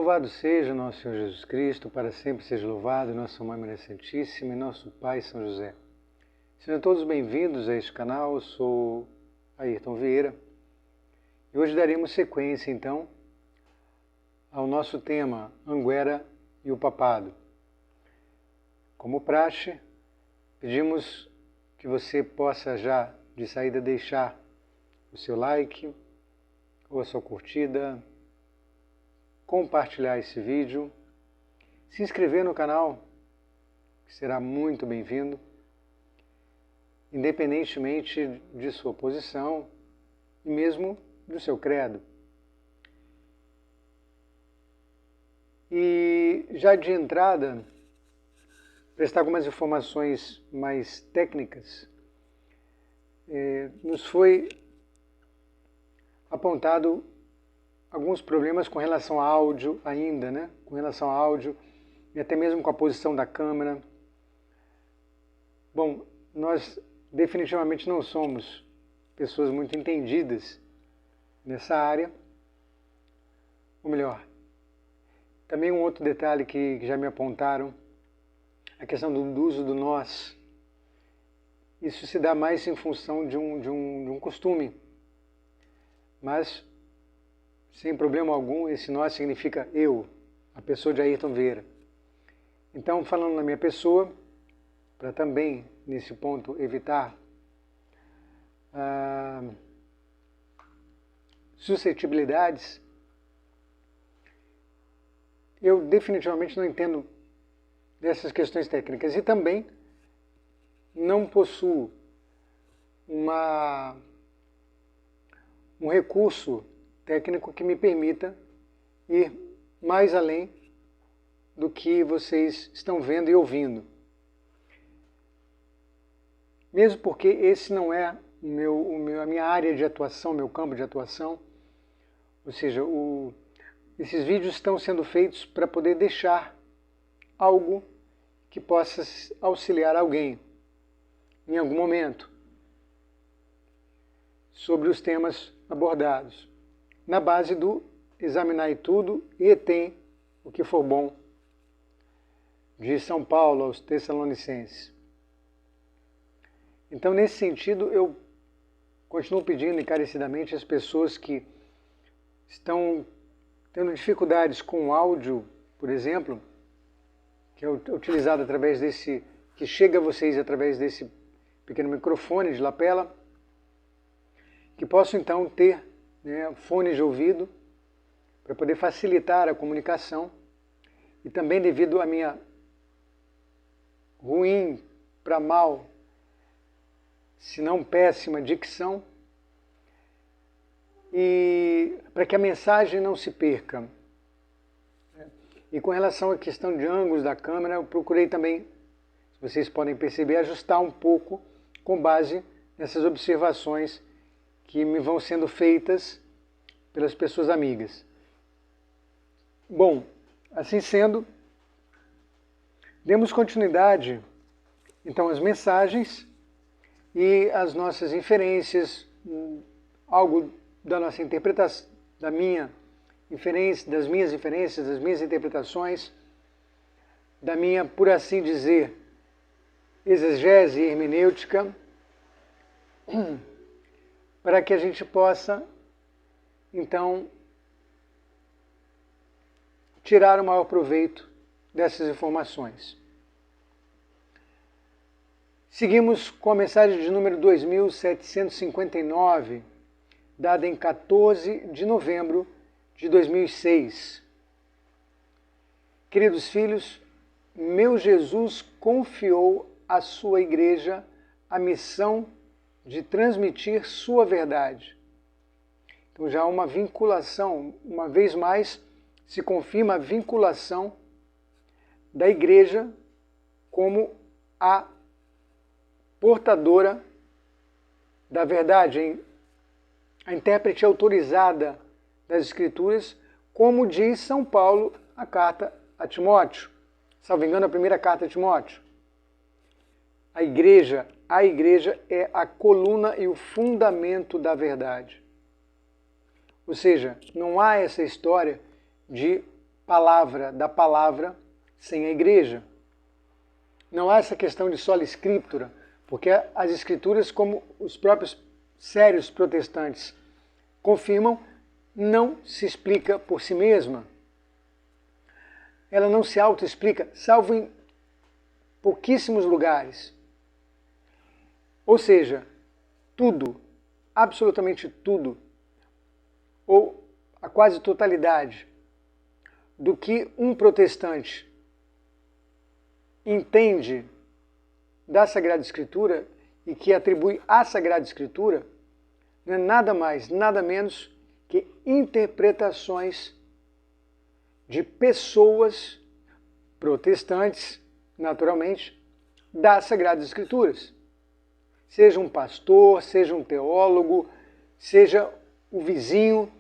Louvado seja nosso Senhor Jesus Cristo, para sempre seja louvado, nossa Mãe Maria Santíssima e nosso Pai São José. Sejam todos bem-vindos a este canal, eu sou Ayrton Vieira e hoje daremos sequência então ao nosso tema Anguera e o Papado. Como praxe, pedimos que você possa já de saída deixar o seu like ou a sua curtida, compartilhar esse vídeo, se inscrever no canal, que será muito bem-vindo, independentemente de sua posição e mesmo do seu credo. E já de entrada, prestar algumas informações mais técnicas, nos foi apontado alguns problemas com relação a áudio ainda, né? Com relação a áudio e até mesmo com a posição da câmera. Bom, nós definitivamente não somos pessoas muito entendidas nessa área. Ou melhor, também um outro detalhe que já me apontaram, a questão do uso do nós. Isso se dá mais em função de um costume, mas sem problema algum, esse nós significa eu, a pessoa de Ayrton Vieira. Então, falando na minha pessoa, para também, nesse ponto, evitar suscetibilidades, eu definitivamente não entendo dessas questões técnicas e também não possuo um recurso técnico que me permita ir mais além do que vocês estão vendo e ouvindo. Mesmo porque esse não é a minha área de atuação, meu campo de atuação, ou seja, esses vídeos estão sendo feitos para poder deixar algo que possa auxiliar alguém em algum momento sobre os temas abordados, na base do examinai tudo e tem o que for bom, de São Paulo aos Tessalonicenses. Então, nesse sentido, eu continuo pedindo encarecidamente às pessoas que estão tendo dificuldades com o áudio, por exemplo, que é utilizado através desse, que chega a vocês através desse pequeno microfone de lapela, que possam então ter fones de ouvido para poder facilitar a comunicação e também devido à minha ruim para mal, se não péssima dicção, e para que a mensagem não se perca. E com relação à questão de ângulos da câmera, eu procurei também, se vocês podem perceber, ajustar um pouco com base nessas observações que me vão sendo feitas pelas pessoas amigas. Bom, assim sendo, demos continuidade, então, às mensagens e às nossas inferências, algo da nossa interpretação, das minhas inferências, das minhas interpretações, da minha, por assim dizer, exegese e hermenêutica, para que a gente possa, então, tirar o maior proveito dessas informações. Seguimos com a mensagem de número 2759, dada em 14 de novembro de 2006. Queridos filhos, meu Jesus confiou à sua igreja a missão de transmitir sua verdade. Então já há uma vinculação, uma vez mais se confirma a vinculação da igreja como a portadora da verdade, a intérprete autorizada das Escrituras, como diz São Paulo a carta a Timóteo, salvo engano, a primeira carta a Timóteo. A igreja é a coluna e o fundamento da verdade. Ou seja, não há essa história de palavra da palavra sem a igreja. Não há essa questão de sola scriptura, porque as escrituras, como os próprios sérios protestantes confirmam, não se explica por si mesma. Ela não se auto-explica, salvo em pouquíssimos lugares. Ou seja, tudo, absolutamente tudo, ou a quase totalidade do que um protestante entende da Sagrada Escritura e que atribui à Sagrada Escritura, não é nada mais, nada menos que interpretações de pessoas protestantes, naturalmente, das Sagradas Escrituras. Seja um pastor, seja um teólogo, seja o vizinho.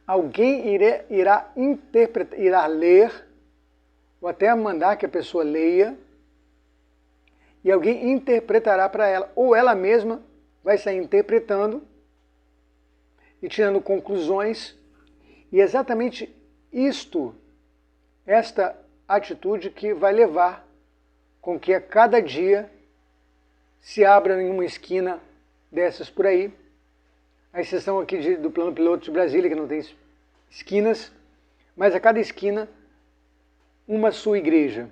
Alguém irá ler, ou até mandar que a pessoa leia, e alguém interpretará para ela, ou ela mesma vai sair interpretando e tirando conclusões, e exatamente esta atitude que vai levar com que a cada dia se abra em uma esquina dessas por aí, a exceção aqui do Plano Piloto de Brasília, que não tem esquinas, mas a cada esquina uma sua igreja.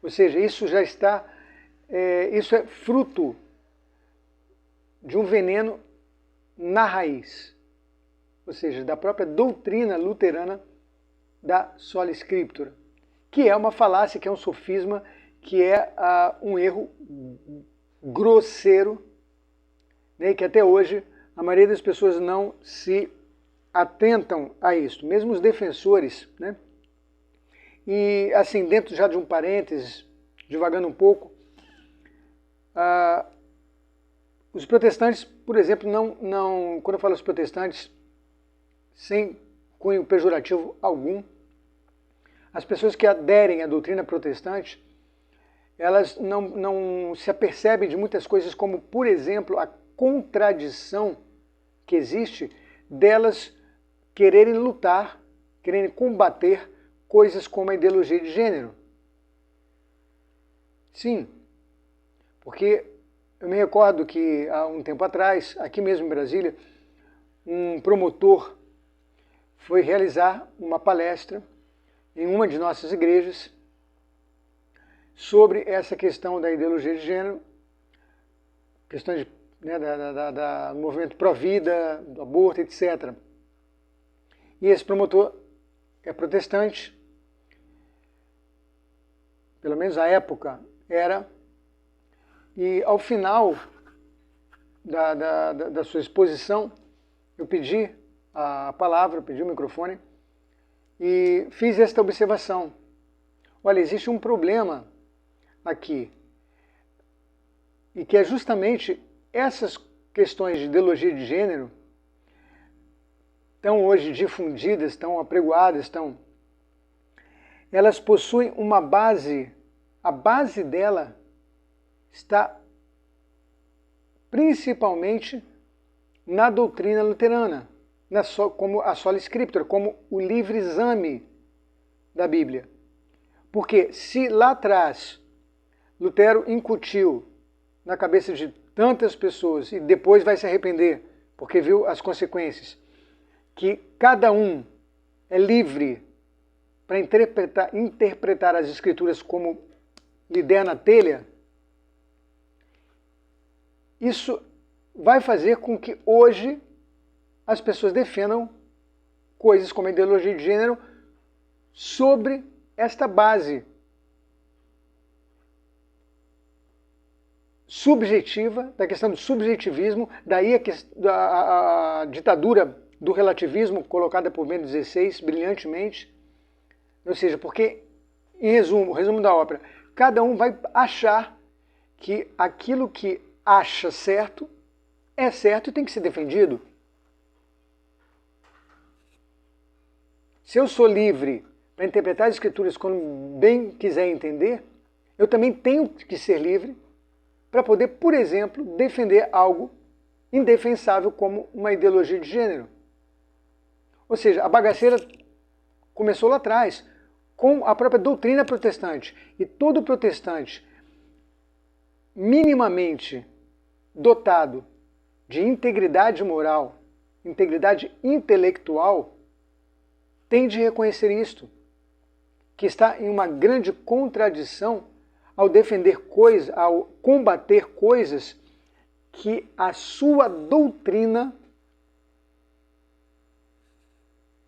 Ou seja, isso já está, isso é fruto de um veneno na raiz, ou seja, da própria doutrina luterana da sola scriptura, que é uma falácia, que é um sofisma, que é um erro grosseiro, né, que até hoje a maioria das pessoas não se atentam a isso, mesmo os defensores, né? E assim, dentro já de um parênteses, divagando um pouco, os protestantes, por exemplo, quando eu falo os protestantes, sem cunho pejorativo algum, as pessoas que aderem à doutrina protestante, elas não se apercebem de muitas coisas, como, por exemplo, a contradição que existe delas quererem lutar, quererem combater coisas como a ideologia de gênero. Sim, porque eu me recordo que há um tempo atrás, aqui mesmo em Brasília, um promotor foi realizar uma palestra em uma de nossas igrejas sobre essa questão da ideologia de gênero, questão de, né, do movimento pró-vida, do aborto, etc. E esse promotor é protestante, pelo menos à época era, e ao final da sua exposição, eu pedi a palavra, eu pedi o microfone e fiz esta observação. Olha, existe um problema aqui, e que é justamente essas questões de ideologia de gênero, tão hoje difundidas, tão apregoadas, elas possuem uma base, a base dela está principalmente na doutrina luterana, como a sola scriptura, como o livre exame da Bíblia. Porque se lá atrás Lutero incutiu na cabeça de tantas pessoas, e depois vai se arrepender, porque viu as consequências, que cada um é livre para interpretar as Escrituras como lhe der na telha, isso vai fazer com que hoje as pessoas defendam coisas como a ideologia de gênero sobre esta base subjetiva, da questão do subjetivismo, daí a ditadura do relativismo colocada por Bento XVI brilhantemente. Ou seja, porque, em resumo da ópera, cada um vai achar que aquilo que acha certo é certo e tem que ser defendido. Se eu sou livre para interpretar as Escrituras como bem quiser entender, eu também tenho que ser livre para poder, por exemplo, defender algo indefensável como uma ideologia de gênero. Ou seja, a bagaceira começou lá atrás, com a própria doutrina protestante. E todo protestante minimamente dotado de integridade moral, integridade intelectual, tem de reconhecer isto, que está em uma grande contradição ao defender coisas, ao combater coisas que a sua doutrina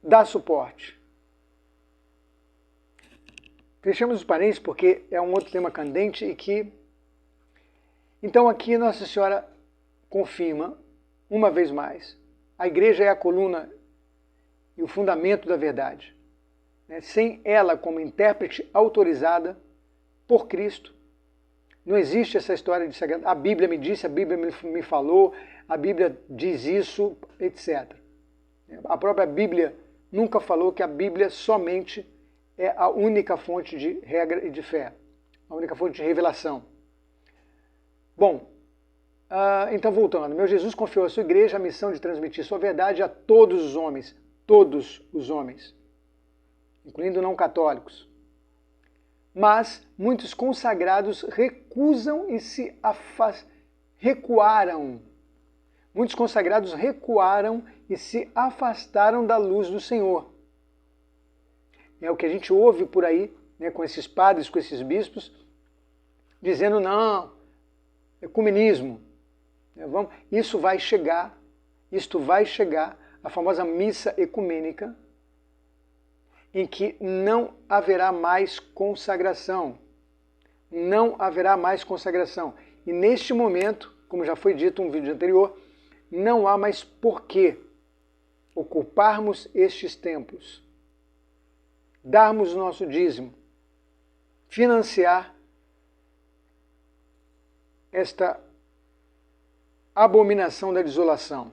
dá suporte. Fechamos os parênteses porque é um outro tema candente e que... Então aqui Nossa Senhora confirma, uma vez mais, a Igreja é a coluna e o fundamento da verdade. Sem ela como intérprete autorizada por Cristo, não existe essa história de sagrado. A Bíblia me disse, a Bíblia me falou, a Bíblia diz isso, etc. A própria Bíblia nunca falou que a Bíblia somente é a única fonte de regra e de fé, a única fonte de revelação. Bom, então voltando, meu Jesus confiou à sua igreja a missão de transmitir sua verdade a todos os homens, incluindo não católicos. Mas muitos consagrados recusam e se recuaram. Muitos consagrados recuaram e se afastaram da luz do Senhor. É o que a gente ouve por aí, né, com esses padres, com esses bispos, dizendo não, ecumenismo. Isto vai chegar, a famosa missa ecumênica, em que não haverá mais consagração. Não haverá mais consagração. E neste momento, como já foi dito em um vídeo anterior, não há mais porquê ocuparmos estes templos, darmos o nosso dízimo, financiar esta abominação da desolação.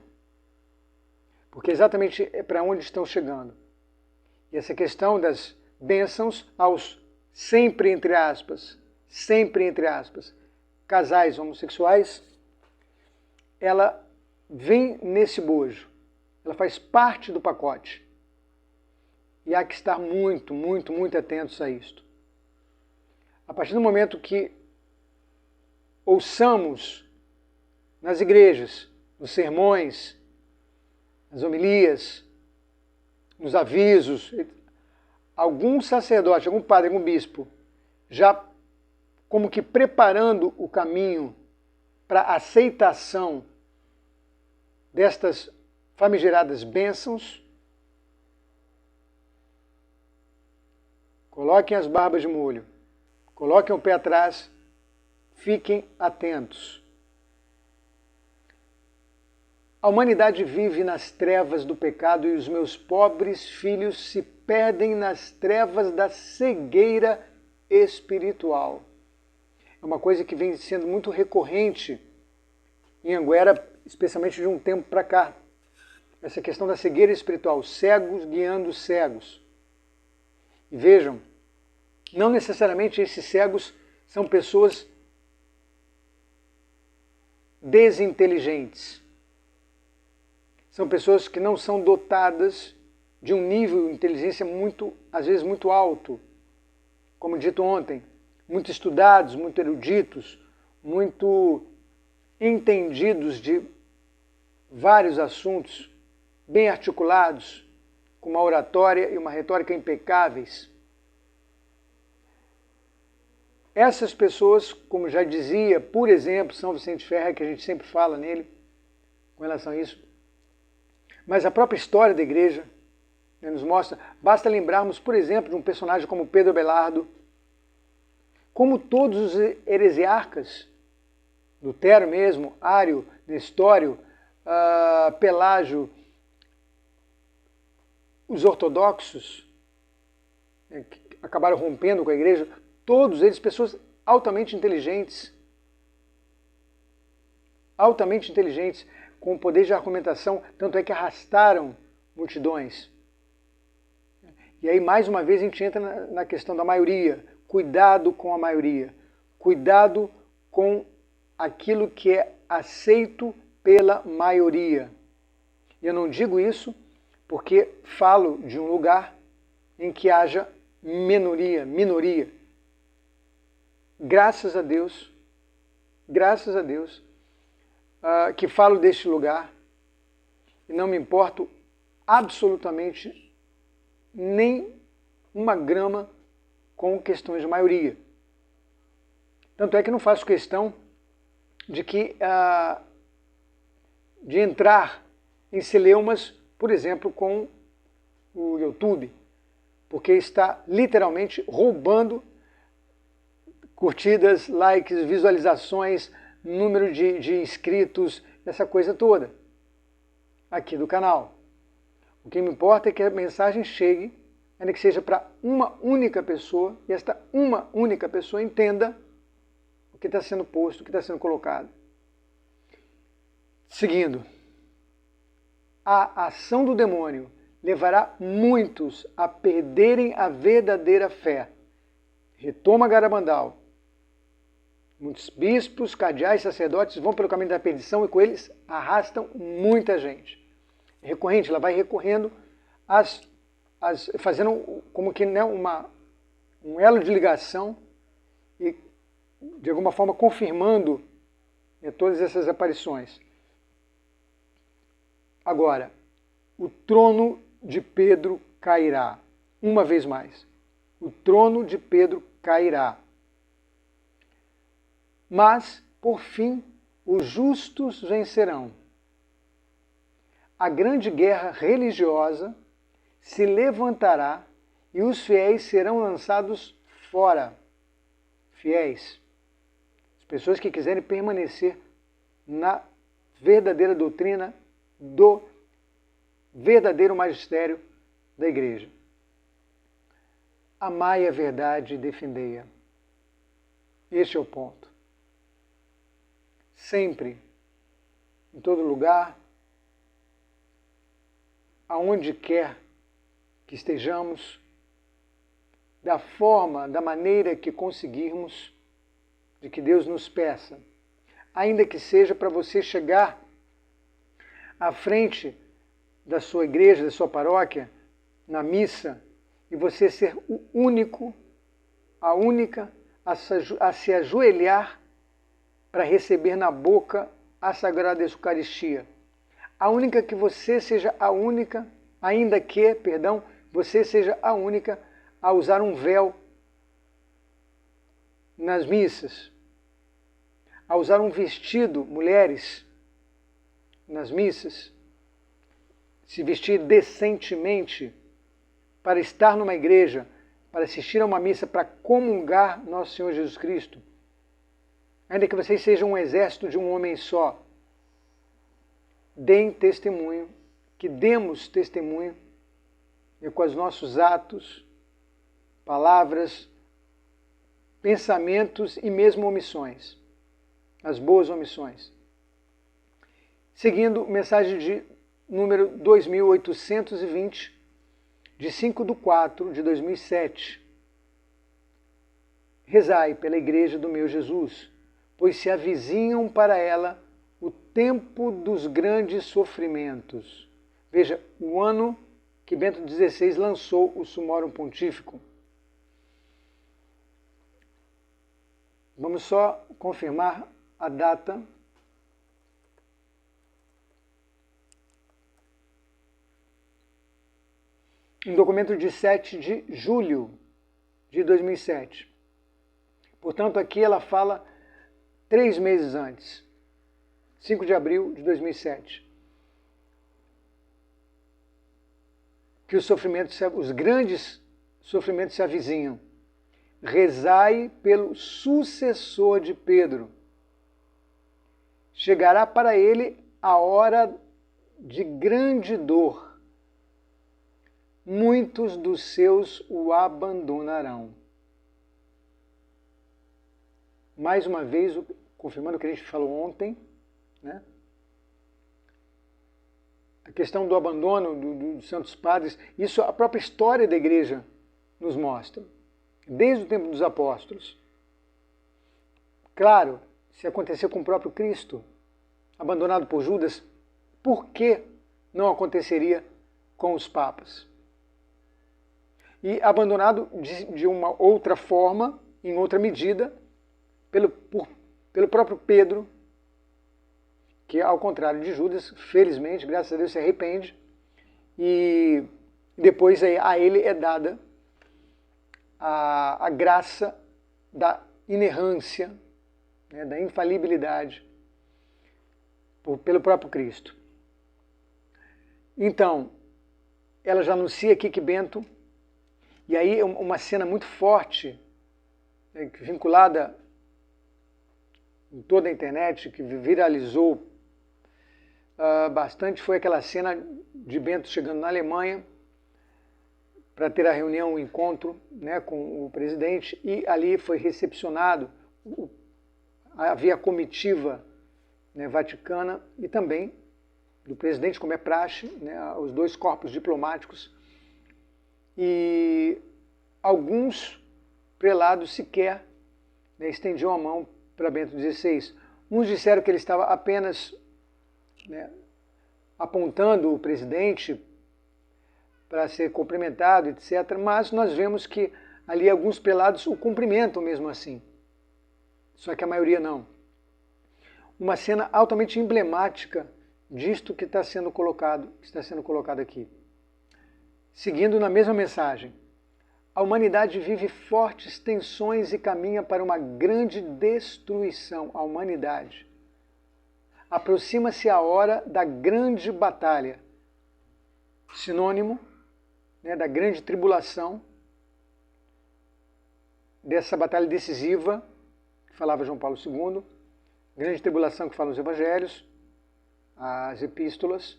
Porque exatamente é para onde estão chegando. E essa questão das bênçãos aos sempre entre aspas, casais homossexuais, ela vem nesse bojo. Ela faz parte do pacote. E há que estar muito, muito, muito atentos a isto. A partir do momento que ouçamos nas igrejas, nos sermões, nas homilias, nos avisos, algum sacerdote, algum padre, algum bispo, já como que preparando o caminho para a aceitação destas famigeradas bênçãos, coloquem as barbas de molho, coloquem o pé atrás, fiquem atentos. A humanidade vive nas trevas do pecado e os meus pobres filhos se perdem nas trevas da cegueira espiritual. É uma coisa que vem sendo muito recorrente em Anguera, especialmente de um tempo para cá. Essa questão da cegueira espiritual, cegos guiando cegos. E vejam, não necessariamente esses cegos são pessoas desinteligentes. São pessoas que não são dotadas de um nível de inteligência muito, às vezes, muito alto. Como dito ontem, muito estudados, muito eruditos, muito entendidos de vários assuntos, bem articulados, com uma oratória e uma retórica impecáveis. Essas pessoas, como já dizia, por exemplo, São Vicente Ferrer, que a gente sempre fala nele com relação a isso, mas a própria história da igreja, né, nos mostra, basta lembrarmos, por exemplo, de um personagem como Pedro Abelardo, como todos os heresiarcas, Lutero mesmo, Ário, Nestório, Pelágio, os ortodoxos, né, que acabaram rompendo com a igreja, todos eles pessoas altamente inteligentes, com poder de argumentação, tanto é que arrastaram multidões. E aí, mais uma vez, a gente entra na questão da maioria. Cuidado com a maioria. Cuidado com aquilo que é aceito pela maioria. E eu não digo isso porque falo de um lugar em que haja minoria. Graças a Deus, que falo deste lugar e não me importo absolutamente nem uma grama com questões de maioria. Tanto é que não faço questão de entrar em celeumas, por exemplo, com o YouTube, porque está literalmente roubando curtidas, likes, visualizações, número de inscritos, essa coisa toda aqui do canal. O que me importa é que a mensagem chegue, ainda que seja para uma única pessoa, e esta uma única pessoa entenda o que está sendo posto, o que está sendo colocado. Seguindo, a ação do demônio levará muitos a perderem a verdadeira fé. Retoma Garabandal. Muitos bispos, cardeais, sacerdotes vão pelo caminho da perdição e com eles arrastam muita gente. É recorrente, ela vai recorrendo, fazendo como que, né, um elo de ligação e, de alguma forma, confirmando, né, todas essas aparições. Agora, o trono de Pedro cairá. Uma vez mais. O trono de Pedro cairá. Mas, por fim, os justos vencerão. A grande guerra religiosa se levantará e os fiéis serão lançados fora. Fiéis. As pessoas que quiserem permanecer na verdadeira doutrina do verdadeiro magistério da Igreja. Amai a verdade e defendei-a. Este é o ponto. Sempre, em todo lugar, aonde quer que estejamos, da forma, da maneira que conseguirmos, de que Deus nos peça, ainda que seja para você chegar à frente da sua igreja, da sua paróquia, na missa, e você ser o único, a única a se ajoelhar para receber na boca a Sagrada Eucaristia. A única que você seja a única, ainda que, você seja a única a usar um véu nas missas, a usar um vestido, mulheres, nas missas, se vestir decentemente para estar numa igreja, para assistir a uma missa, para comungar Nosso Senhor Jesus Cristo. Ainda que vocês sejam um exército de um homem só, deem testemunho, que demos testemunho com os nossos atos, palavras, pensamentos e mesmo omissões, as boas omissões. Seguindo, mensagem de número 2820, de 5/4/2007. Rezai pela Igreja do meu Jesus, pois se avizinham para ela o tempo dos grandes sofrimentos. Veja, o ano que Bento XVI lançou o Summorum Pontífico. Vamos só confirmar a data. Um documento de 7 de julho de 2007. Portanto, aqui ela fala 3 meses antes, 5 de abril de 2007, que os grandes sofrimentos se avizinham. Rezai pelo sucessor de Pedro. Chegará para ele a hora de grande dor. Muitos dos seus o abandonarão. Mais uma vez, confirmando o que a gente falou ontem, né? A questão do abandono dos santos padres, isso a própria história da igreja nos mostra, desde o tempo dos apóstolos. Claro, se aconteceu com o próprio Cristo, abandonado por Judas, por que não aconteceria com os papas. E abandonado de uma outra forma, em outra medida, pelo próprio Pedro, que ao contrário de Judas, felizmente, graças a Deus, se arrepende, e depois a ele é dada a graça da inerrância, né, da infalibilidade, pelo próprio Cristo. Então, ela já anuncia aqui que Bento, e aí uma cena muito forte, vinculada em toda a internet, que viralizou bastante, foi aquela cena de Bento chegando na Alemanha para ter a reunião, o encontro, né, com o presidente, e ali foi recepcionado, havia a comitiva, né, vaticana e também do presidente, como é praxe, né, os dois corpos diplomáticos, e alguns prelados sequer, né, estendiam a mão para Bento XVI. Uns disseram que ele estava apenas, né, apontando o presidente para ser cumprimentado, etc. Mas nós vemos que ali alguns prelados o cumprimentam mesmo assim. Só que a maioria não. Uma cena altamente emblemática disto que está sendo colocado aqui. Seguindo na mesma mensagem. A humanidade vive fortes tensões e caminha para uma grande destruição. A humanidade. Aproxima-se a hora da grande batalha. Sinônimo, né, da grande tribulação, dessa batalha decisiva, que falava João Paulo II, grande tribulação que fala os evangelhos, as epístolas.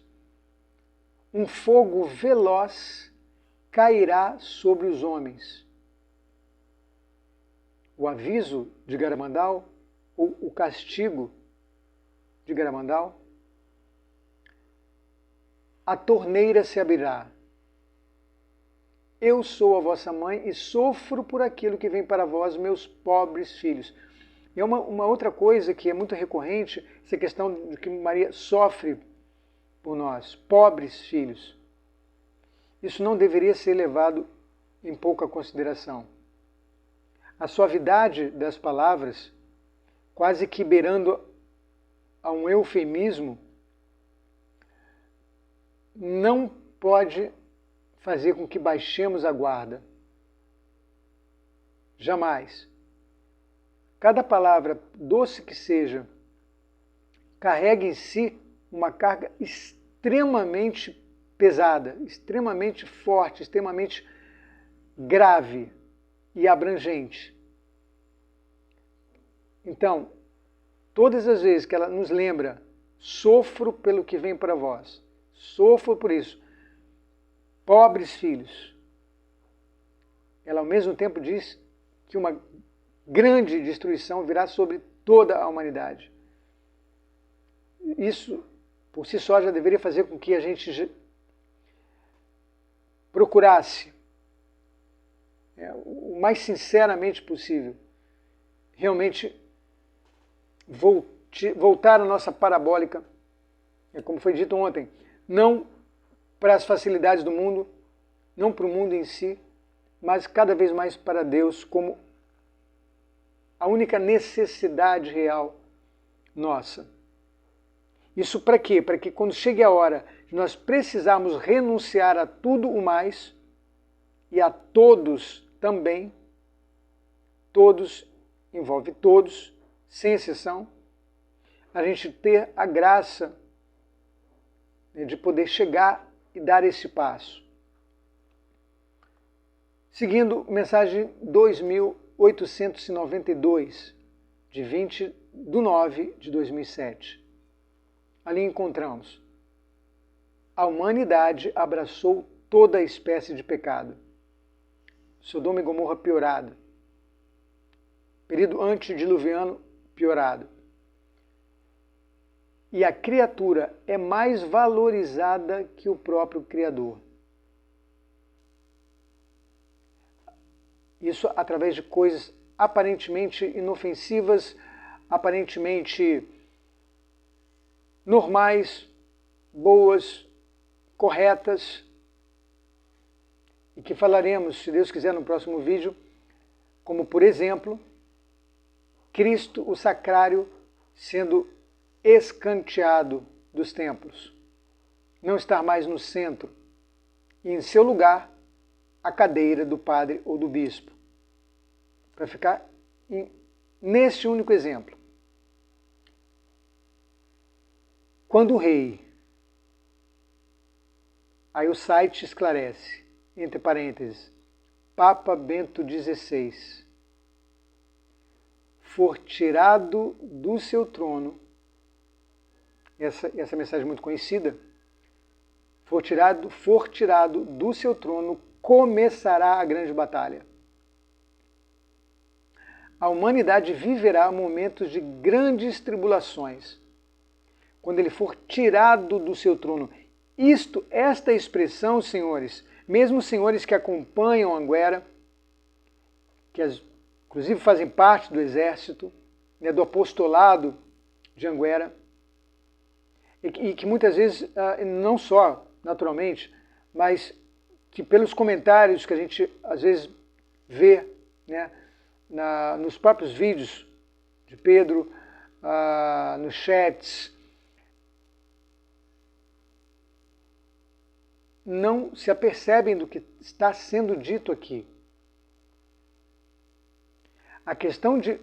Um fogo veloz cairá sobre os homens. O aviso de Garabandal, ou o castigo de Garabandal, a torneira se abrirá. Eu sou a vossa mãe e sofro por aquilo que vem para vós, meus pobres filhos. E uma outra coisa que é muito recorrente, essa questão de que Maria sofre por nós, pobres filhos. Isso não deveria ser levado em pouca consideração. A suavidade das palavras, quase que beirando a um eufemismo, não pode fazer com que baixemos a guarda. Jamais. Cada palavra, doce que seja, carrega em si uma carga extremamente pesada, extremamente forte, extremamente grave e abrangente. Então, todas as vezes que ela nos lembra, sofro pelo que vem para vós, sofro por isso, pobres filhos, ela ao mesmo tempo diz que uma grande destruição virá sobre toda a humanidade. Isso, por si só, já deveria fazer com que a gente procurasse, o mais sinceramente possível, realmente voltar à nossa parabólica, como foi dito ontem, não para as facilidades do mundo, não para o mundo em si, mas cada vez mais para Deus como a única necessidade real nossa. Isso para quê? Para que quando chegue a hora de nós precisarmos renunciar a tudo o mais e a todos também, todos, envolve todos, sem exceção, a gente ter a graça de poder chegar e dar esse passo. Seguindo mensagem 2892, de 20/9/2007. Ali encontramos: a humanidade abraçou toda a espécie de pecado. Sodoma e Gomorra piorado. Período antediluviano piorado. E a criatura é mais valorizada que o próprio Criador. Isso através de coisas aparentemente inofensivas, aparentemente normais, boas, corretas, e que falaremos, se Deus quiser, no próximo vídeo, como, por exemplo, Cristo, o sacrário, sendo escanteado dos templos, não estar mais no centro, e em seu lugar a cadeira do padre ou do bispo, para ficar neste único exemplo. Quando o rei, aí o site esclarece, entre parênteses, Papa Bento XVI, for tirado do seu trono, essa mensagem é muito conhecida, for tirado do seu trono, começará a grande batalha. A humanidade viverá momentos de grandes tribulações, quando ele for tirado do seu trono. Esta expressão, senhores, mesmo os senhores que acompanham Anguera, que inclusive fazem parte do exército, né, do apostolado de Anguera, e que muitas vezes, não só naturalmente, mas que pelos comentários que a gente às vezes vê, né, nos próprios vídeos de Pedro, nos chats, não se apercebem do que está sendo dito aqui. A questão de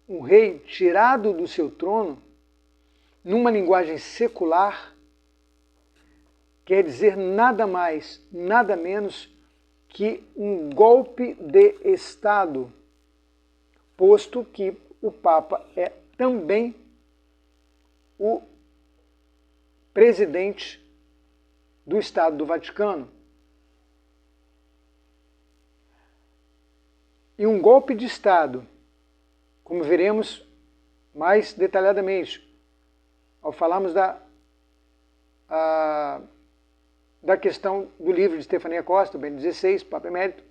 um rei tirado do seu trono, numa linguagem secular, quer dizer nada mais, nada menos que um golpe de Estado, posto que o Papa é também o presidente do Estado do Vaticano. E um golpe de Estado, como veremos mais detalhadamente, ao falarmos da questão do livro de Stefania Costa, Bento XVI, Papa Emérito,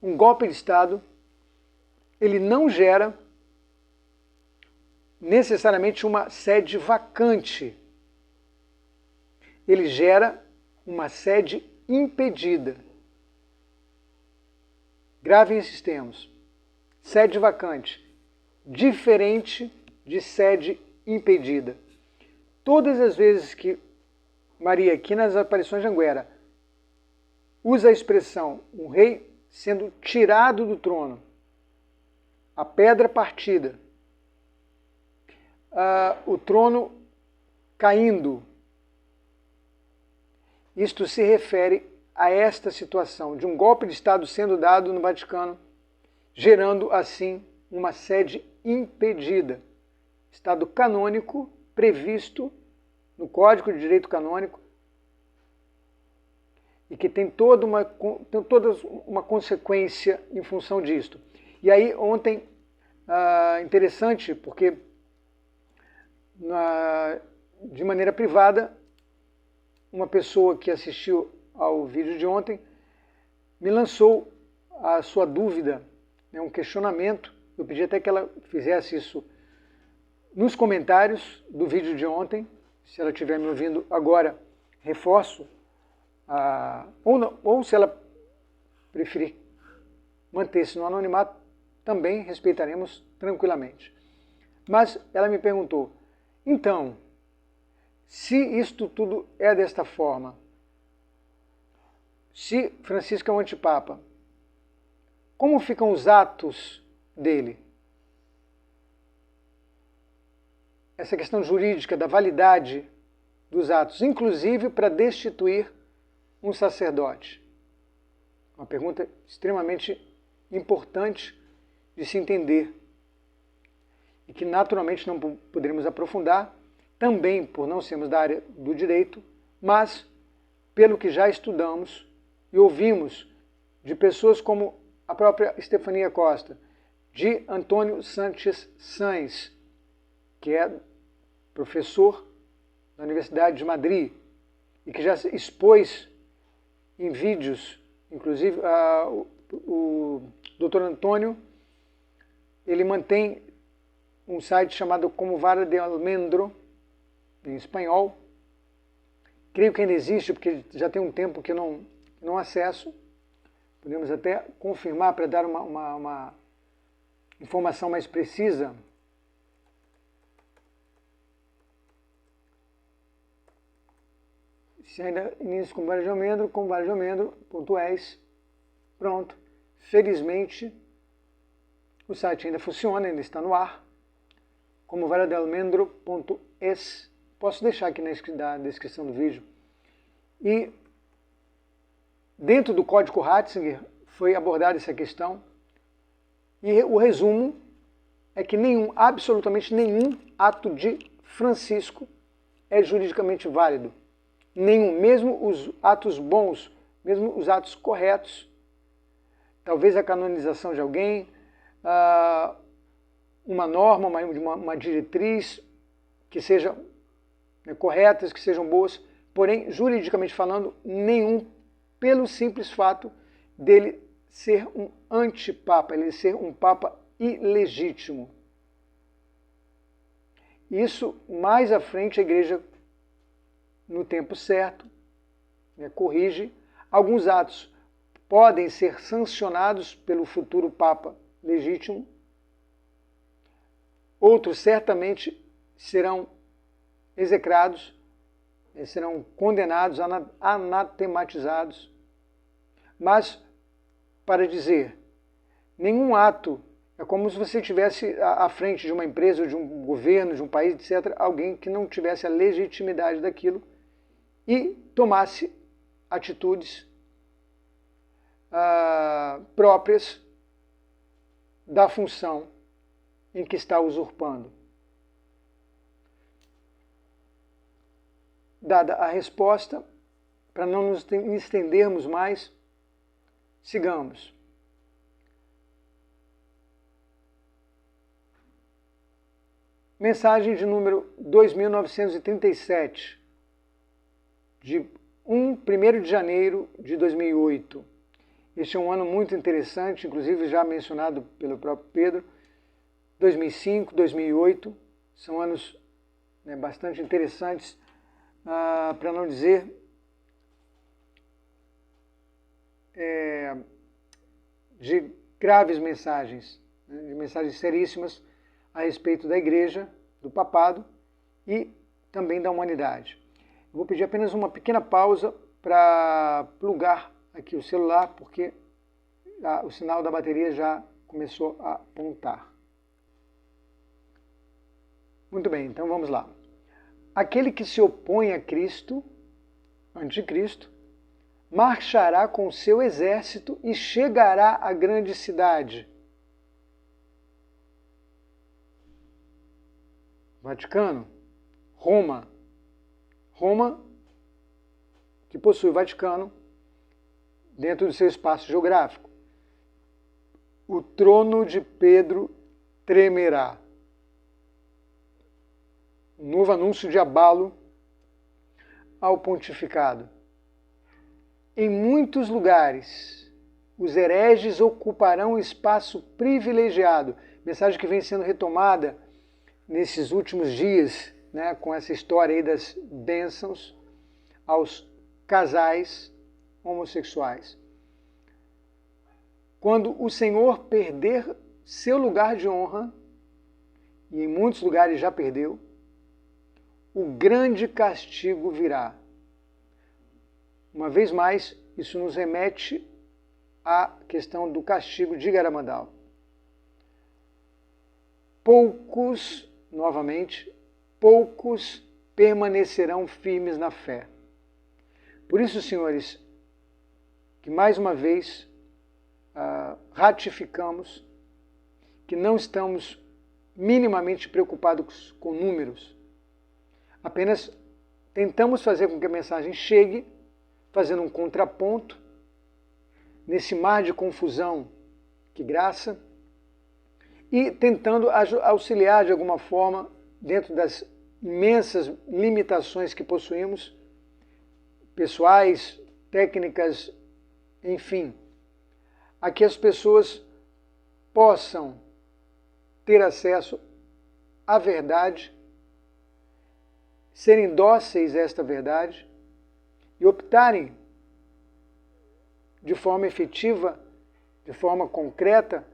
um golpe de Estado, ele não gera necessariamente uma sede vacante. Ele gera uma sede impedida. Gravem esses termos. Sede vacante, diferente de sede impedida. Todas as vezes que Maria, aqui nas aparições de Anguera, usa a expressão um rei sendo tirado do trono, a pedra partida, o trono caindo, isto se refere a esta situação de um golpe de Estado sendo dado no Vaticano, gerando assim uma sede impedida. Estado canônico previsto no Código de Direito Canônico e que tem toda uma consequência em função disto. E aí ontem, interessante, porque de maneira privada, uma pessoa que assistiu ao vídeo de ontem me lançou a sua dúvida, né, um questionamento. Eu pedi até que ela fizesse isso nos comentários do vídeo de ontem. Se ela estiver me ouvindo agora, reforço, ou se ela preferir manter-se no anonimato, também respeitaremos tranquilamente. Mas ela me perguntou, então, se isto tudo é desta forma, se Francisco é um antipapa, como ficam os atos dele? Essa questão jurídica da validade dos atos, inclusive para destituir um sacerdote. Uma pergunta extremamente importante de se entender e que naturalmente não poderemos aprofundar, também por não sermos da área do direito, mas pelo que já estudamos e ouvimos de pessoas como a própria Stefania Costa, de Antônio Sanches Sainz, que é professor da Universidade de Madrid e que já expôs em vídeos, inclusive o Dr. Antônio, ele mantém um site chamado Como Vara de Almendro, em espanhol. Creio que ainda existe, porque já tem um tempo que eu não não acesso. Podemos até confirmar para dar uma informação mais precisa. Se ainda inicio com Vale de Almendro, com valedealmendro.es. Pronto. Felizmente, o site ainda funciona, ainda está no ar. Como valedealmendro.es. Posso deixar aqui na descrição do vídeo. E dentro do Código Ratzinger foi abordada essa questão. E o resumo é que absolutamente nenhum ato de Francisco é juridicamente válido. Nenhum, mesmo os atos bons, mesmo os atos corretos, talvez a canonização de alguém, uma norma, uma diretriz que seja corretas, que sejam boas, porém, juridicamente falando, nenhum, pelo simples fato dele ser um antipapa, ele ser um papa ilegítimo. Isso, mais à frente, a igreja, no tempo certo, corrige. Alguns atos podem ser sancionados pelo futuro papa legítimo, outros certamente serão execrados, serão condenados, anatematizados. Mas, para dizer, nenhum ato é como se você estivesse à frente de uma empresa, de um governo, de um país, etc., alguém que não tivesse a legitimidade daquilo e tomasse atitudes próprias da função em que está usurpando. Dada a resposta, para não nos estendermos mais, sigamos. Mensagem de número 2937, de 1 de janeiro de 2008. Este é um ano muito interessante, inclusive já mencionado pelo próprio Pedro. 2005, 2008, são anos bastante interessantes, para não dizer de graves mensagens, de mensagens seríssimas a respeito da igreja, do papado e também da humanidade. Eu vou pedir apenas uma pequena pausa para plugar aqui o celular, porque o sinal da bateria já começou a apontar. Muito bem, então vamos lá. Aquele que se opõe a Cristo, anticristo, marchará com seu exército e chegará à grande cidade. Vaticano, Roma. Roma, que possui o Vaticano dentro do seu espaço geográfico. O trono de Pedro tremerá. Um novo anúncio de abalo ao pontificado. Em muitos lugares, os hereges ocuparão espaço privilegiado. Mensagem que vem sendo retomada nesses últimos dias, com essa história aí das bênçãos aos casais homossexuais. Quando o Senhor perder seu lugar de honra, e em muitos lugares já perdeu, o grande castigo virá. Uma vez mais, isso nos remete à questão do castigo de Garamandal. Poucos, novamente, poucos permanecerão firmes na fé. Por isso, senhores, que mais uma vez ratificamos que não estamos minimamente preocupados com números. Apenas tentamos fazer com que a mensagem chegue, fazendo um contraponto nesse mar de confusão que graça, e tentando auxiliar de alguma forma, dentro das imensas limitações que possuímos, pessoais, técnicas, enfim, a que as pessoas possam ter acesso à verdade, serem dóceis a esta verdade e optarem de forma efetiva, de forma concreta,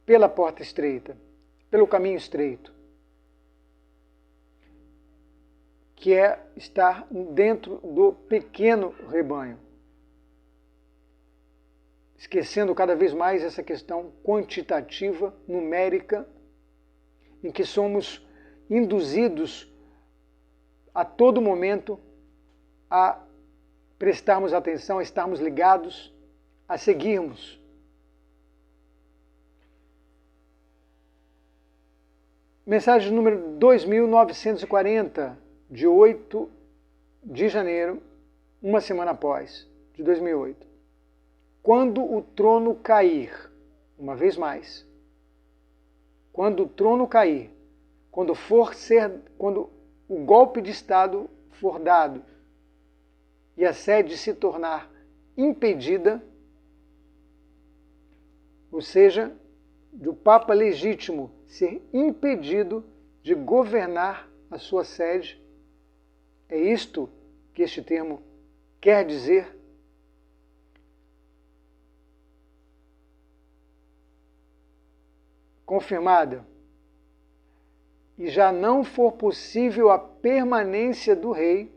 pela porta estreita, pelo caminho estreito, que é estar dentro do pequeno rebanho, esquecendo cada vez mais essa questão quantitativa, numérica, em que somos induzidos a todo momento a prestarmos atenção, a estarmos ligados, a seguirmos. Mensagem número 2940, de 8 de janeiro, uma semana após, de 2008. Quando o trono cair, uma vez mais, quando o trono cair, quando o golpe de Estado for dado e a sede se tornar impedida, ou seja, do Papa legítimo ser impedido de governar a sua sede, é isto que este termo quer dizer? Confirmada, e já não for possível a permanência do rei,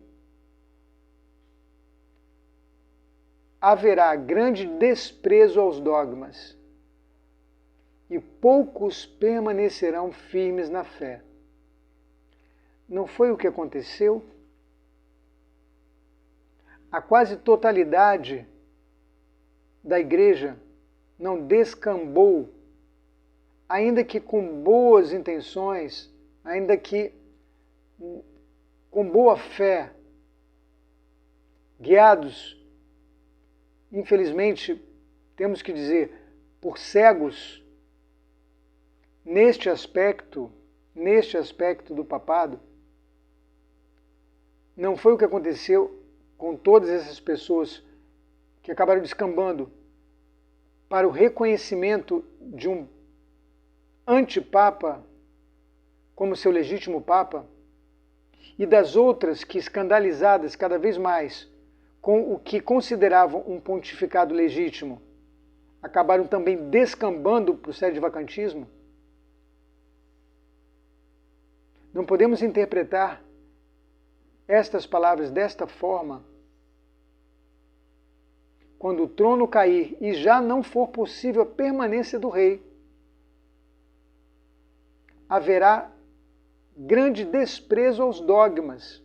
haverá grande desprezo aos dogmas, e poucos permanecerão firmes na fé. Não foi o que aconteceu? A quase totalidade da igreja não descambou, ainda que com boas intenções, ainda que com boa fé, guiados, infelizmente, temos que dizer, por cegos, neste aspecto do papado. Não foi o que aconteceu com todas essas pessoas que acabaram descambando para o reconhecimento de um antipapa como seu legítimo papa, e das outras que, escandalizadas cada vez mais com o que consideravam um pontificado legítimo, acabaram também descambando para o sede-vacantismo. Não podemos interpretar estas palavras desta forma. Quando o trono cair e já não for possível a permanência do rei, haverá grande desprezo aos dogmas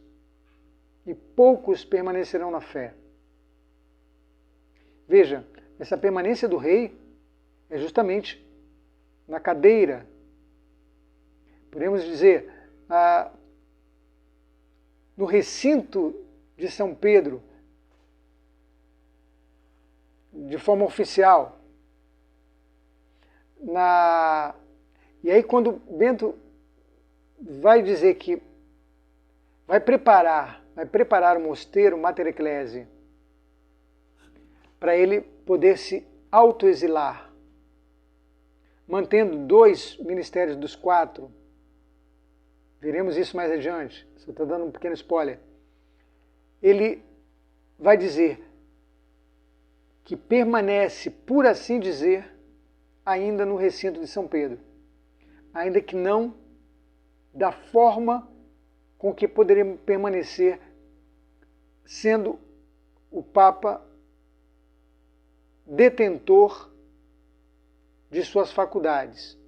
e poucos permanecerão na fé. Veja, essa permanência do rei é justamente na cadeira, podemos dizer, no recinto de São Pedro, de forma oficial. E aí quando Bento vai dizer que vai preparar o mosteiro Mater Ecclesiae para ele poder se autoexilar, mantendo 2 ministérios dos 4, veremos isso mais adiante, só estou dando um pequeno spoiler. Ele vai dizer que permanece, por assim dizer, ainda no recinto de São Pedro, ainda que não da forma com que poderia permanecer sendo o Papa detentor de suas faculdades.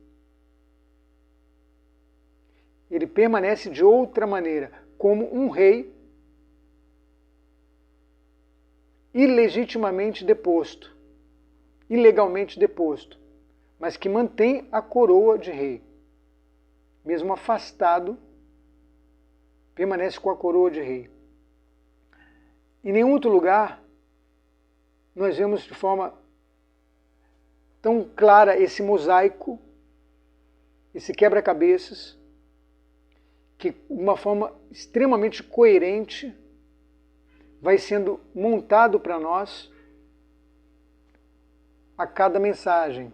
Ele permanece de outra maneira, como um rei ilegitimamente deposto, ilegalmente deposto, mas que mantém a coroa de rei. Mesmo afastado, permanece com a coroa de rei. Em nenhum outro lugar nós vemos de forma tão clara esse mosaico, esse quebra-cabeças, que de uma forma extremamente coerente vai sendo montado para nós a cada mensagem.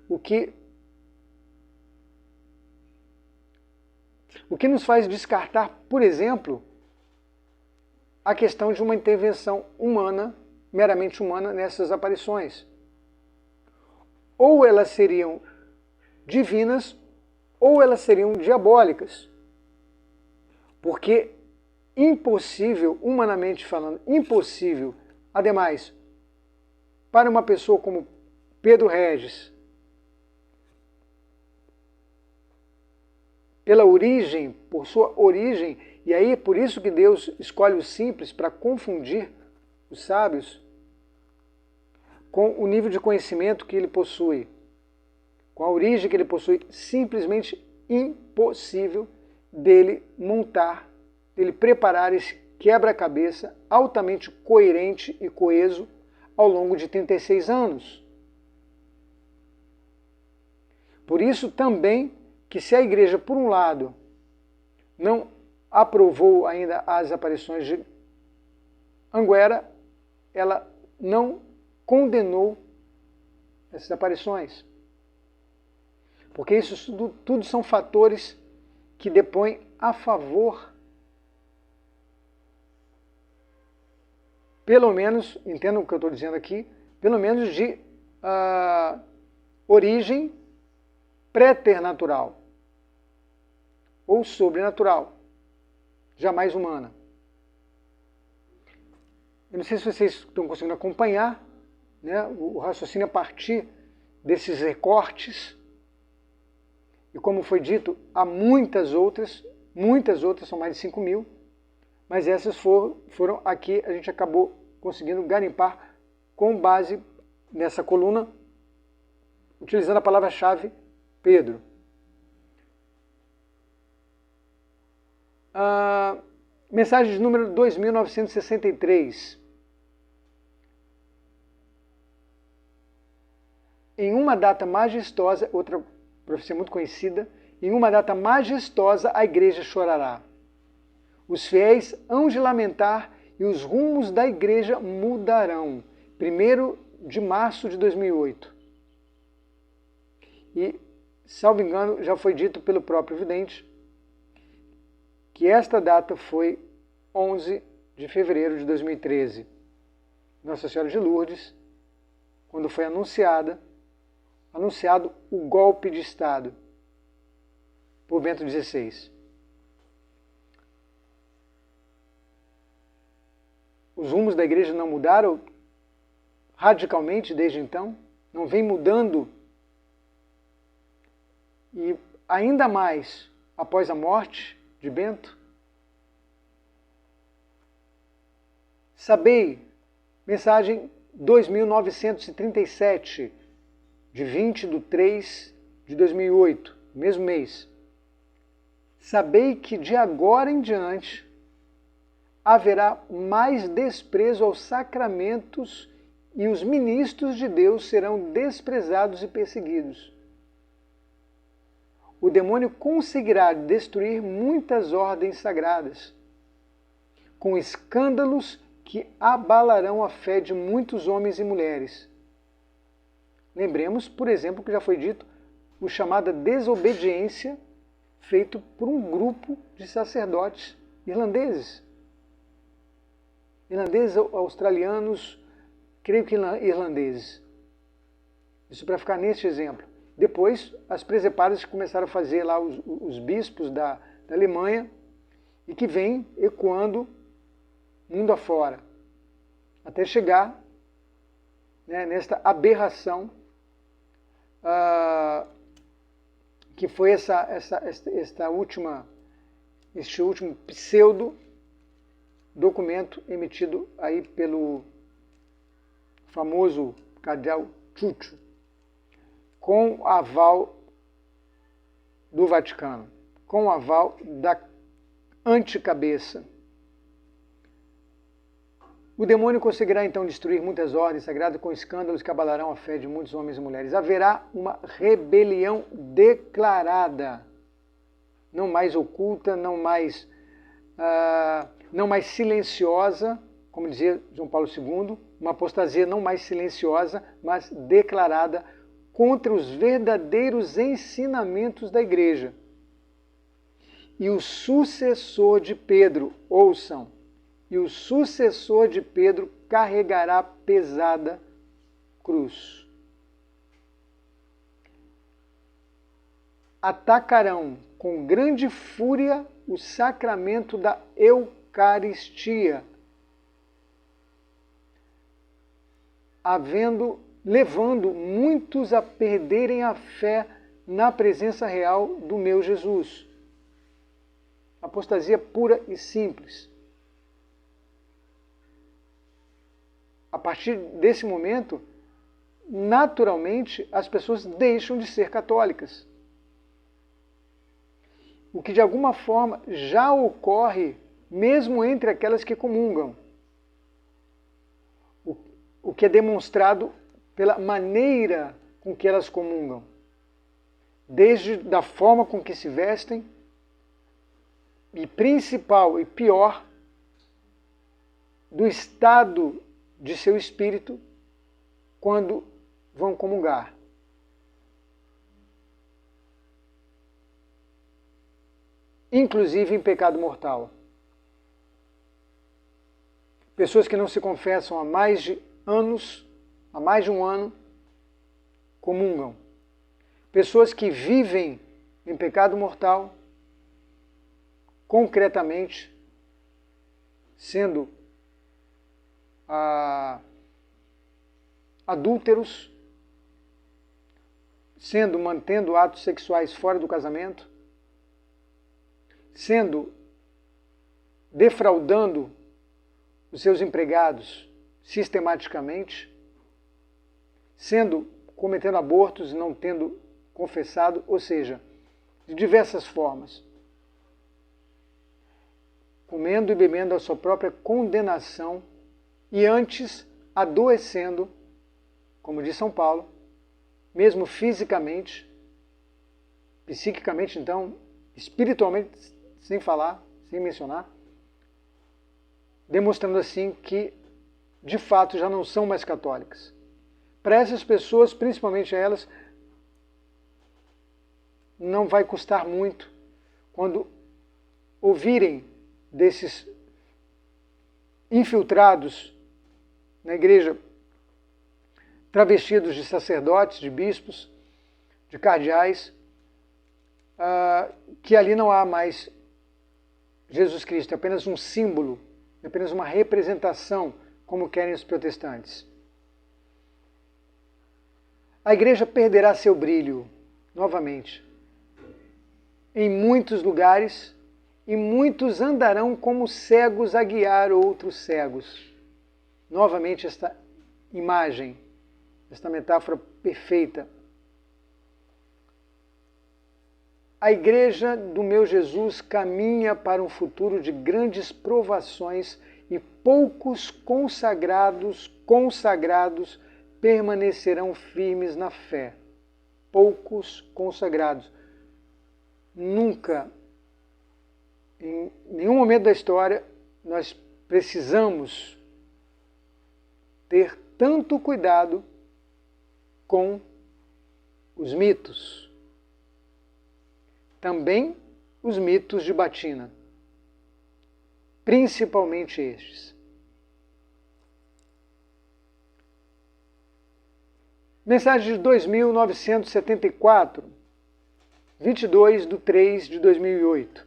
O que nos faz descartar, por exemplo, a questão de uma intervenção humana, meramente humana, nessas aparições. Ou elas seriam divinas, ou elas seriam diabólicas. Porque impossível, humanamente falando, impossível, ademais, para uma pessoa como Pedro Regis, pela origem, por sua origem, e aí por isso que Deus escolhe os simples para confundir os sábios com o nível de conhecimento que ele possui, com a origem que ele possui, simplesmente impossível dele montar, dele preparar esse quebra-cabeça altamente coerente e coeso ao longo de 36 anos. Por isso também que se a igreja, por um lado, não aprovou ainda as aparições de Anguera, ela não condenou essas aparições. Porque isso tudo são fatores que depõem a favor, pelo menos, entendam o que eu estou dizendo aqui, pelo menos de origem preternatural ou sobrenatural, jamais humana. Eu não sei se vocês estão conseguindo acompanhar, né, o raciocínio a partir desses recortes. E como foi dito, há muitas outras, são mais de 5.000, mas essas foram aqui, a gente acabou conseguindo garimpar com base nessa coluna, utilizando a palavra-chave Pedro. Mensagem de número 2963. Em uma data majestosa, outra profecia muito conhecida, em uma data majestosa a igreja chorará. Os fiéis hão de lamentar e os rumos da igreja mudarão. 1º de março de 2008. E, salvo engano, já foi dito pelo próprio vidente que esta data foi 11 de fevereiro de 2013. Nossa Senhora de Lourdes, quando foi anunciado o golpe de Estado por Bento XVI. Os rumos da igreja não mudaram radicalmente desde então, não vem mudando, e ainda mais após a morte de Bento. Sabei, mensagem 2937, de 20/3/2008, mesmo mês. Sabei que de agora em diante haverá mais desprezo aos sacramentos e os ministros de Deus serão desprezados e perseguidos. O demônio conseguirá destruir muitas ordens sagradas, com escândalos que abalarão a fé de muitos homens e mulheres. Lembremos, por exemplo, que já foi dito, o chamada desobediência feito por um grupo de sacerdotes irlandeses. Irlandeses, australianos, creio que irlandeses. Isso para ficar neste exemplo. Depois, as presepadas começaram a fazer lá os bispos da Alemanha e que vem ecoando mundo afora, até chegar, né, nesta aberração que foi este último pseudo documento emitido aí pelo famoso cardeal Chucho, com aval do Vaticano, com aval da anticabeça. O demônio conseguirá então destruir muitas ordens sagradas com escândalos que abalarão a fé de muitos homens e mulheres. Haverá uma rebelião declarada, não mais oculta, não mais silenciosa, como dizia João Paulo II, uma apostasia não mais silenciosa, mas declarada contra os verdadeiros ensinamentos da igreja. E o sucessor de Pedro, ouçam, e o sucessor de Pedro carregará pesada cruz. Atacarão com grande fúria o sacramento da Eucaristia, levando muitos a perderem a fé na presença real do meu Jesus. Apostasia pura e simples. A partir desse momento, naturalmente, as pessoas deixam de ser católicas. O que de alguma forma já ocorre mesmo entre aquelas que comungam. O que é demonstrado pela maneira com que elas comungam. Desde da forma com que se vestem, e principal e pior, do estado de seu espírito quando vão comungar. Inclusive em pecado mortal. Pessoas que não se confessam há mais de um ano, comungam. Pessoas que vivem em pecado mortal, concretamente, sendo adúlteros, mantendo atos sexuais fora do casamento, defraudando os seus empregados sistematicamente, cometendo abortos e não tendo confessado, ou seja, de diversas formas, comendo e bebendo a sua própria condenação e antes adoecendo, como diz São Paulo, mesmo fisicamente, psiquicamente, então, espiritualmente, sem falar, sem mencionar, demonstrando assim que, de fato, já não são mais católicas. Para essas pessoas, principalmente elas, não vai custar muito quando ouvirem desses infiltrados na igreja, travestidos de sacerdotes, de bispos, de cardeais, que ali não há mais Jesus Cristo, é apenas um símbolo, é apenas uma representação, como querem os protestantes. A igreja perderá seu brilho, novamente, em muitos lugares, e muitos andarão como cegos a guiar outros cegos. Novamente esta imagem, esta metáfora perfeita. A igreja do meu Jesus caminha para um futuro de grandes provações e poucos consagrados permanecerão firmes na fé. Poucos consagrados. Nunca, em nenhum momento da história, nós precisamos ter tanto cuidado com os mitos. Também os mitos de batina. Principalmente estes. Mensagem de 2974, 22/3/2008.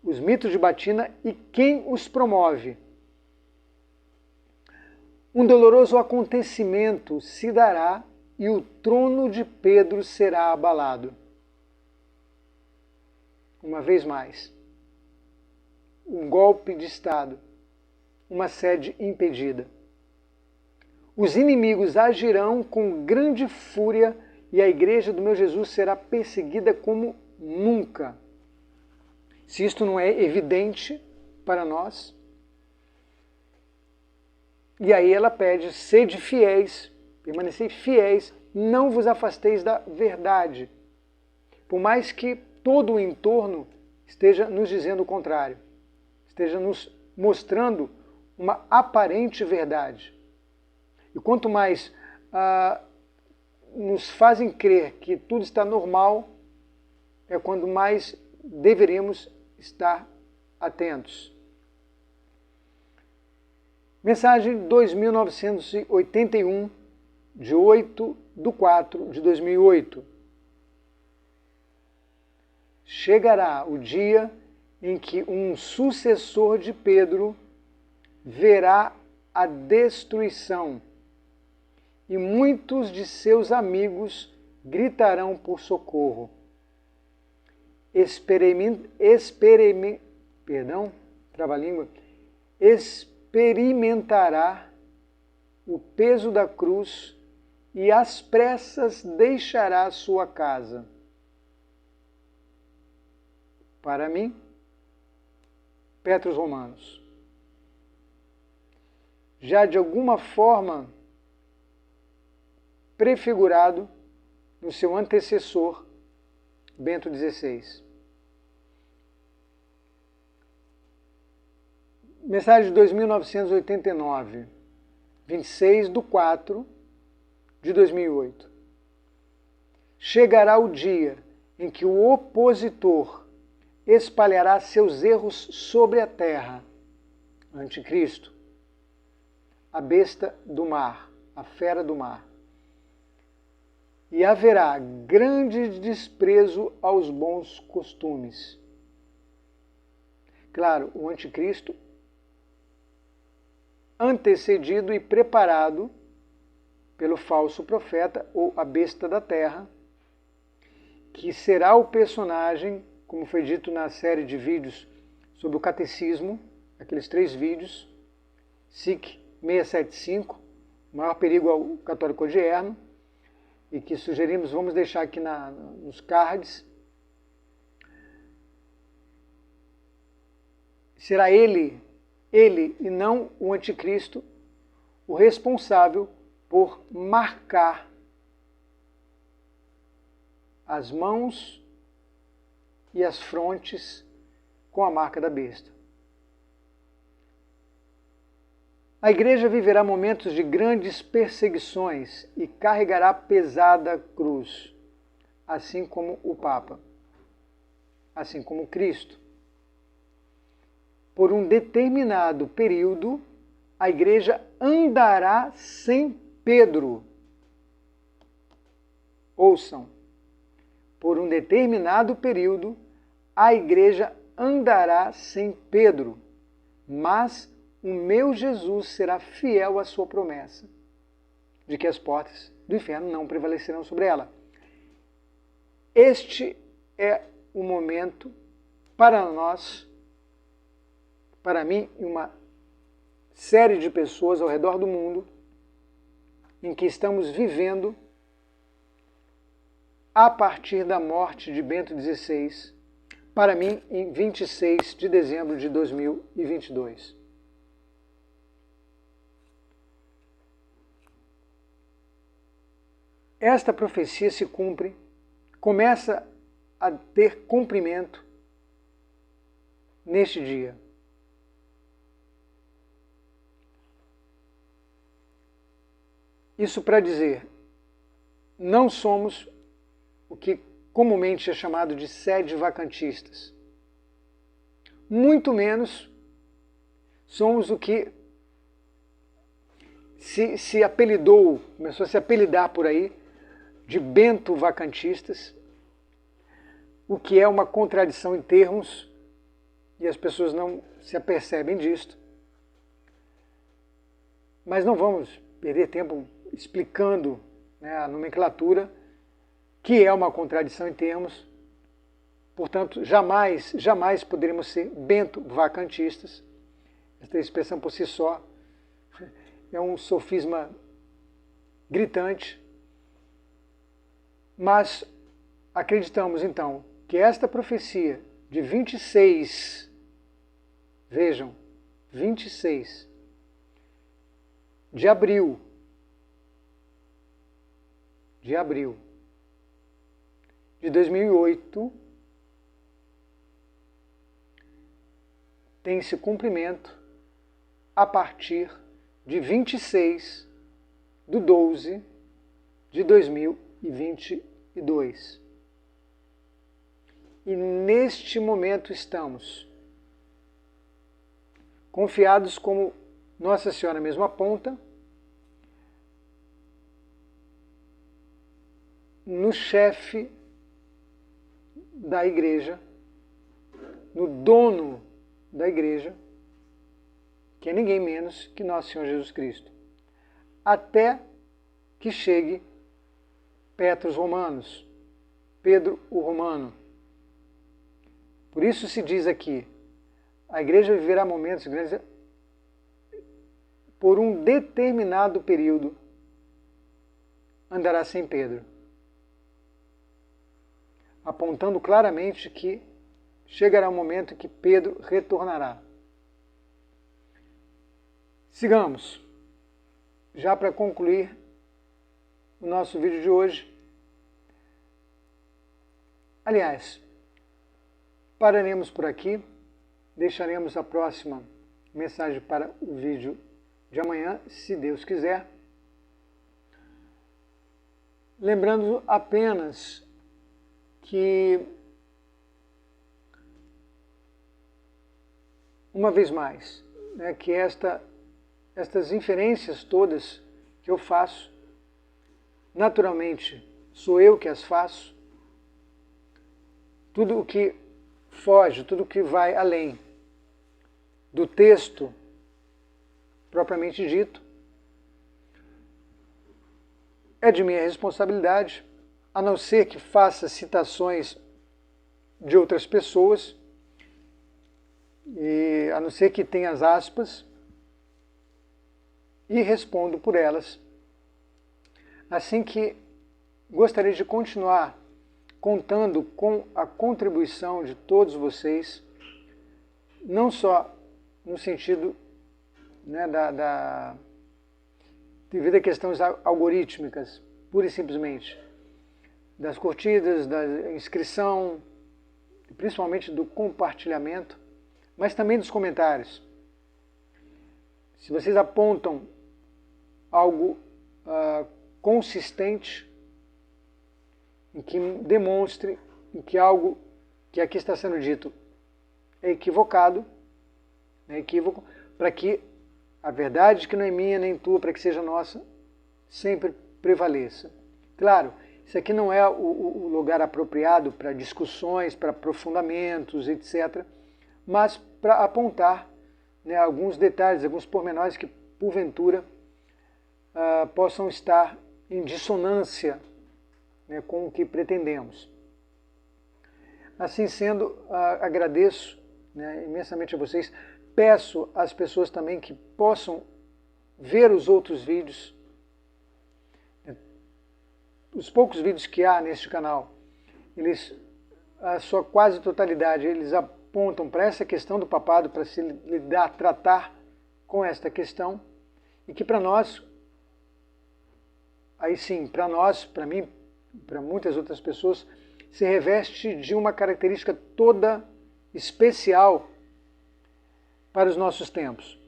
Os mitos de batina e quem os promove. Um doloroso acontecimento se dará e o trono de Pedro será abalado. Uma vez mais, um golpe de Estado, uma sede impedida. Os inimigos agirão com grande fúria e a igreja do meu Jesus será perseguida como nunca. Se isto não é evidente para nós, e aí ela pede, sede fiéis, permanecei fiéis, não vos afasteis da verdade. Por mais que todo o entorno esteja nos dizendo o contrário, esteja nos mostrando uma aparente verdade. E quanto mais nos fazem crer que tudo está normal, é quando mais deveremos estar atentos. Mensagem 2981, de 8/4/2008. Chegará o dia em que um sucessor de Pedro verá a destruição e muitos de seus amigos gritarão por socorro. Experimentará o peso da cruz e às pressas deixará sua casa. Para mim, Petros Romanos. Já de alguma forma prefigurado no seu antecessor, Bento XVI. Mensagem de 2989, 26/4/2008. Chegará o dia em que o opositor espalhará seus erros sobre a terra, Anticristo, a besta do mar, a fera do mar. E haverá grande desprezo aos bons costumes. Claro, o Anticristo antecedido e preparado pelo falso profeta ou a besta da terra, que será o personagem, como foi dito na série de vídeos sobre o catecismo, aqueles 3 vídeos, SIC 675, o maior perigo ao católico odierno, e que sugerimos, vamos deixar aqui nos cards. Será ele e não o Anticristo, o responsável por marcar as mãos e as frontes com a marca da besta. A igreja viverá momentos de grandes perseguições e carregará pesada cruz, assim como o Papa, assim como Cristo. Por um determinado período, a igreja andará sem Pedro. Ouçam, por um determinado período, a igreja andará sem Pedro, mas o meu Jesus será fiel à sua promessa de que as portas do inferno não prevalecerão sobre ela. Este é o momento para nós, para mim e uma série de pessoas ao redor do mundo, em que estamos vivendo a partir da morte de Bento XVI, para mim em 26 de dezembro de 2022. Esta profecia se cumpre, começa a ter cumprimento neste dia. Isso para dizer, não somos o que comumente é chamado de sede vacantistas. Muito menos somos o que se apelidou, começou a se apelidar por aí, de Bento vacantistas, o que é uma contradição em termos, e as pessoas não se apercebem disto. Mas não vamos perder tempo explicando, né, a nomenclatura, que é uma contradição em termos. Portanto, jamais poderemos ser Bento vacantistas. Esta expressão por si só é um sofisma gritante. Mas acreditamos, então, que esta profecia de 26, vejam, 26 de abril de 2008 tem esse cumprimento a partir de 26/12/2022. E neste momento estamos confiados como Nossa Senhora mesmo aponta no chefe da igreja, no dono da igreja, que é ninguém menos que Nosso Senhor Jesus Cristo, até que chegue Petrus Romanos, Pedro o Romano. Por isso se diz aqui, a igreja viverá momentos grandes por um determinado período, andará sem Pedro, apontando claramente que chegará um momento que Pedro retornará. Sigamos. Já para concluir o nosso vídeo de hoje. Aliás, pararemos por aqui, deixaremos a próxima mensagem para o vídeo de amanhã, se Deus quiser. Lembrando apenas que, uma vez mais, que estas inferências todas que eu faço, naturalmente sou eu que as faço, tudo o que foge, tudo o que vai além do texto propriamente dito, é de minha responsabilidade, a não ser que faça citações de outras pessoas, e a não ser que tenha as aspas, e respondo por elas. Assim que gostaria de continuar contando com a contribuição de todos vocês, não só no sentido devido a questões algorítmicas, pura e simplesmente, das curtidas, da inscrição, principalmente do compartilhamento, mas também dos comentários. Se vocês apontam algo consistente, em que demonstre que algo que aqui está sendo dito é equivocado, é equívoco, para que a verdade que não é minha nem tua, para que seja nossa, sempre prevaleça. Claro, isso aqui não é o lugar apropriado para discussões, para aprofundamentos, etc., mas para apontar alguns detalhes, alguns pormenores que, porventura, possam estar em dissonância com o que pretendemos. Assim sendo, agradeço imensamente a vocês. Peço às pessoas também que possam ver os outros vídeos, os poucos vídeos que há neste canal, eles, a sua quase totalidade, eles apontam para essa questão do papado, para se tratar com esta questão, e que para nós, aí sim, para nós, para mim, para muitas outras pessoas, se reveste de uma característica toda especial para os nossos tempos.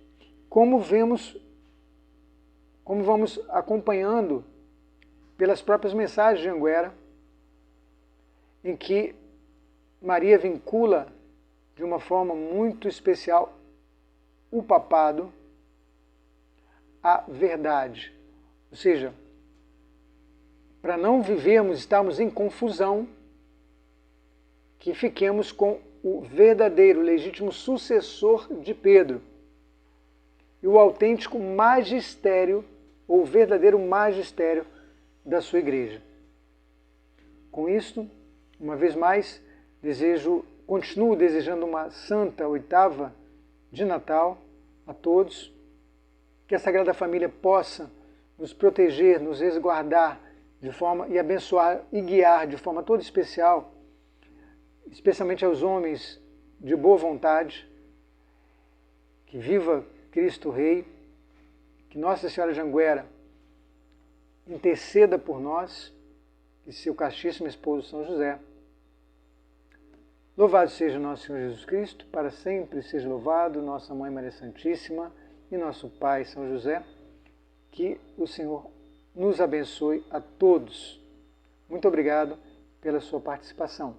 Como vamos acompanhando pelas próprias mensagens de Anguera, em que Maria vincula de uma forma muito especial o papado à verdade. Ou seja, para não vivermos, estarmos em confusão, que fiquemos com o verdadeiro, legítimo sucessor de Pedro e o autêntico magistério, ou verdadeiro magistério da sua igreja. Com isto, uma vez mais, continuo desejando uma santa oitava de Natal a todos, que a Sagrada Família possa nos proteger, nos resguardar e abençoar e guiar de forma toda especial, especialmente aos homens de boa vontade, que viva Cristo Rei, que Nossa Senhora de Anguera interceda por nós e seu castíssimo esposo São José. Louvado seja nosso Senhor Jesus Cristo, para sempre seja louvado nossa Mãe Maria Santíssima e nosso Pai São José. Que o Senhor nos abençoe a todos. Muito obrigado pela sua participação.